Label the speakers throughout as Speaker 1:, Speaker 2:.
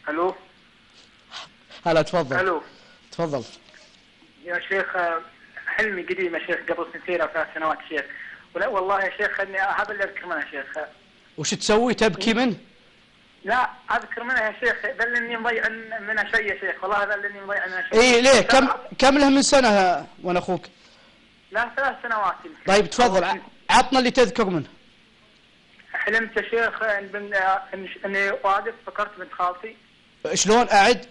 Speaker 1: الو.
Speaker 2: هلا تفضل.
Speaker 1: الو.
Speaker 2: تفضل
Speaker 1: يا شيخ، حلمي قديم يا شيخ، قبل 2 أو 3 سنوات يا شيخ. ولا والله يا شيخ اني هذا اللي اذكر منه يا شيخ.
Speaker 2: وش تسوي؟ تبكي منه؟
Speaker 1: لا اذكر منه يا شيخ، ذلني مضيع منه شيء يا شيخ، والله ذلني مضيع منه شيء.
Speaker 2: اي ليه؟ كم له من سنة وانا اخوك؟
Speaker 1: لا 3 سنوات يمكن.
Speaker 2: طيب تفضل عطنا اللي تذكر منه.
Speaker 1: حلمت يا شيخ اني واقف، فكرت بنت خالتي.
Speaker 2: شلون اعد؟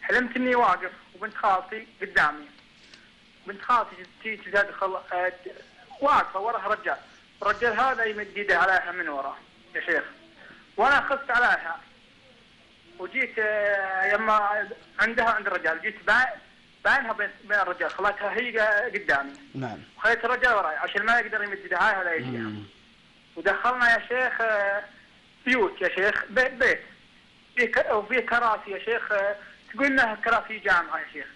Speaker 1: حلمت اني واقف وبنت خالتي قدامي. بنت خالتي تجي تدخل، واقفه وراها رجال، الرجال هذا يمد يده عليها من ورا يا شيخ، وانا خفت عليها وجيت يما عند الرجال، جيت باينها بين الرجال، خليتها هي قدامي.
Speaker 2: نعم.
Speaker 1: وخليت الرجال وراي عشان ما يقدر يمد يده عليها ولا يجيها. ودخلنا يا شيخ بيوت يا شيخ، بيت وفيه كراسي يا شيخ، تقول انها كراسي جامعه يا شيخ.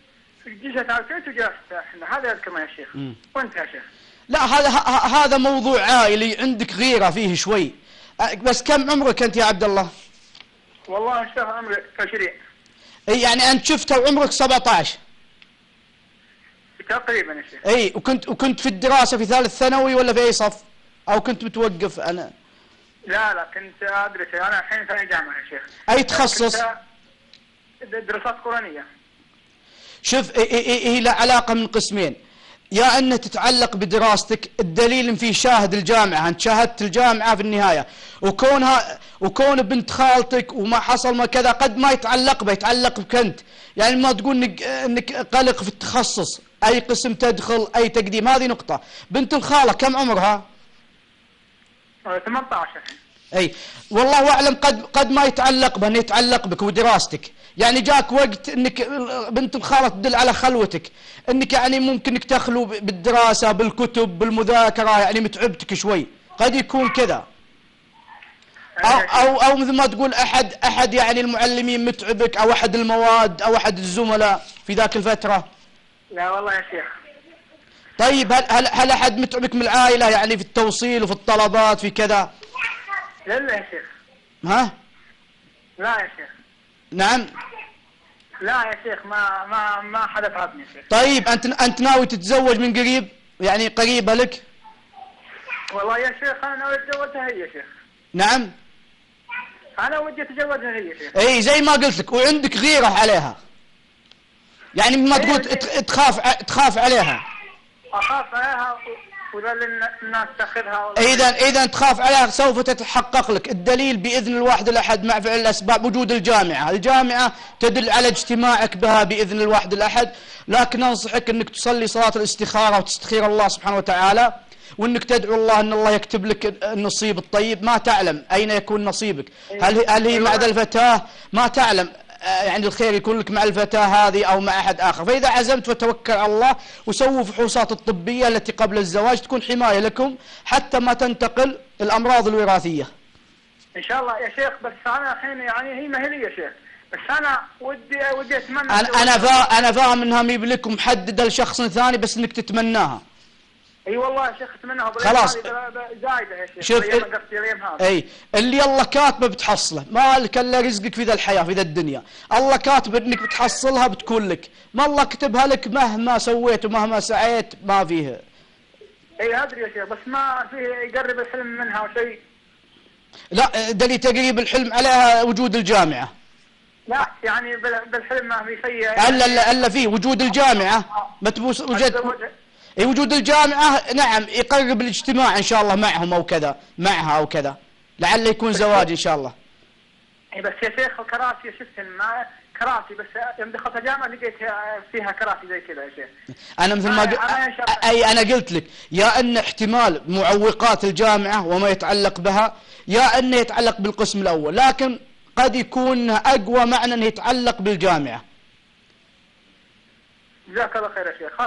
Speaker 1: جلست على البيت وجلست احنا، هذا يذكرنا يا شيخ. وانت يا شيخ؟
Speaker 2: لا هذا موضوع عائلي، عندك غيرة فيه شوي. بس كم عمرك انت يا عبد الله؟
Speaker 1: والله يا شيخ عمري 20.
Speaker 2: اي يعني انت شفته وعمرك 17
Speaker 1: تقريبا يا شيخ.
Speaker 2: اي. وكنت في الدراسة في ثالث ثانوي ولا في اي صف؟ او كنت متوقف؟ انا
Speaker 1: لا كنت ادرس، انا الحين ثاني جامعه يا شيخ.
Speaker 2: اي تخصص؟
Speaker 1: دراسات قرآنية.
Speaker 2: شوف، هي لها علاقة من قسمين، يا أنها تتعلق بدراستك، الدليل إن في شاهد الجامعة، أنت شاهدت الجامعة في النهاية، وكون بنت خالتك وما حصل ما كذا قد ما يتعلق به، يتعلق بك أنت. يعني ما تقول إنك قلق في التخصص، أي قسم تدخل، أي تقديم، هذه نقطة. بنت الخالة كم عمرها؟
Speaker 1: 18.
Speaker 2: اي والله اعلم، قد ما يتعلق به، انه يتعلق بك ودراستك. يعني جاك وقت انك بنت الخالة تدل على خلوتك، انك يعني ممكن انك تخلو بالدراسة، بالكتب، بالمذاكرة، يعني متعبتك شوي، قد يكون كذا. او مثل ما تقول احد يعني المعلمين متعبك، او احد المواد، او احد الزملاء في ذاك الفترة.
Speaker 1: لا والله يا شيخ.
Speaker 2: طيب هل احد متعبك من العائلة، يعني في التوصيل وفي الطلبات في كذا؟
Speaker 1: لا يا شيخ.
Speaker 2: ها؟
Speaker 1: لا يا شيخ.
Speaker 2: نعم.
Speaker 1: لا يا شيخ، ما حدا تعبني يا شيخ.
Speaker 2: طيب انت ناوي تتزوج من قريب؟ يعني قريبة لك؟
Speaker 1: والله يا شيخ انا ناوي اتزوجها هي يا شيخ.
Speaker 2: نعم.
Speaker 1: انا ودي اتزوجها هي يا شيخ.
Speaker 2: اي زي ما قلت لك، وعندك غيرة عليها، يعني ما تقول تخاف عليها.
Speaker 1: اخاف عليها وذل الناس تاخذها.
Speaker 2: اذا تخاف عليها سوف تتحقق لك. الدليل باذن الواحد الاحد مع فعل الاسباب وجود الجامعه تدل على اجتماعك بها باذن الواحد الاحد. لكن انصحك انك تصلي صلاه الاستخاره وتستخير الله سبحانه وتعالى، وانك تدعو الله ان الله يكتب لك النصيب الطيب. ما تعلم اين يكون نصيبك، هل هي مع ذا الفتاه؟ ما تعلم، يعني الخير يكون لك مع الفتاة هذه أو مع أحد آخر. فإذا عزمت فتوكل على الله، وسووا فحوصات الطبية التي قبل الزواج تكون حماية لكم حتى ما تنتقل الأمراض الوراثية.
Speaker 1: إن شاء الله يا شيخ. بس أنا الحين يعني هي ما هي لي يا شيخ، بس أنا ودي أتمنى.
Speaker 2: أنا فاهم إنها مي بلك محددة لشخص ثاني، بس إنك تتمناها.
Speaker 1: اي والله يا شيخ اتمناها.
Speaker 2: خلاص
Speaker 1: زايده يا شيخ.
Speaker 2: شوف اي اللي الله كاتبه بتحصله، ما لك الا رزقك في ذا الحياه في ذا الدنيا. الله كاتب انك بتحصلها بتكون لك، ما الله كتبها لك مهما سويت ومهما سعيت ما فيها.
Speaker 1: اي ادري يا شيخ، بس ما فيه يقرب الحلم منها وشيء.
Speaker 2: لا دليل تقريب الحلم عليها وجود الجامعه.
Speaker 1: لا يعني بالحلم ما في شيء.
Speaker 2: الا فيه وجود الجامعه. ما تبوس اي وجود الجامعة نعم يقرب الاجتماع ان شاء الله معهم او كذا، معها او كذا، لعل يكون زواج ان شاء الله.
Speaker 1: اي بس يا شيخ الكراسي شفت ما كراسي، بس يوم دخلت الجامعة لقيت فيها كراسي زي كذا يا شيخ.
Speaker 2: انا مثل ما انا قلت لك، يا ان احتمال معوقات الجامعة وما يتعلق بها، يا انه يتعلق بالقسم الاول، لكن قد يكون اقوى معنى انه يتعلق بالجامعة.
Speaker 1: جزاك الله خير يا شيخ.